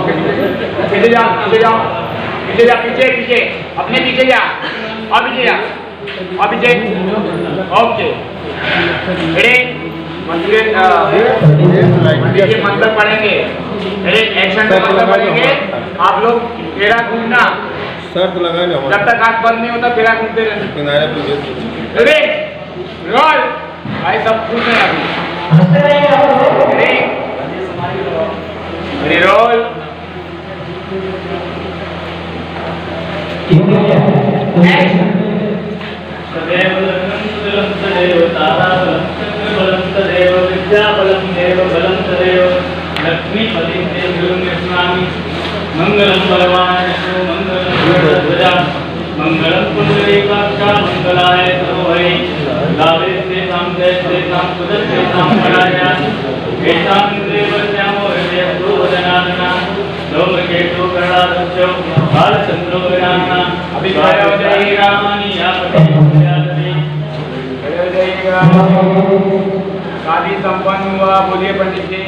पीछे जाओ, पीछे जाओ, पीछे जा, पीछे पीछे, अपने पीछे जा, और पीछे जा, और पीछे, ओके। रेडी, मंदिर मंत्र पढ़ेंगे, रेडी, एक्शन में मंत्र पढ़ेंगे। आप लोग फेरा घूमना, शर्त लगा लो, जब तक हाथ बंद नहीं होता फेरा घूमते रहना। किनारे पे रेडी, रोल, भाई सब खुश हैं अभी। Ready, ready, roll. सदैव लक्ष्मणं सदैव ताराबलं चन्द्रबलं सदैव विद्याबलं देवबलं सदैव लक्ष्मीपतिं ते गुरुं नमामि। मंगलं परमानसो मंगलं गरुडध्वजा मंगलं पुण्डरीकाक्षा मंगलाय तनोहरि लाभेस्तेषां जयस्तेषां सुदस्तेषां फलाय एषां देवस्यामो हृदयप्रचोदनादना लोमकेतु करणादस्यो बालचन्द्रो विरामणा अभिप्रायोदयी रामानि यापते शादी संपन्न हुआ, बोलिए पंडित जी।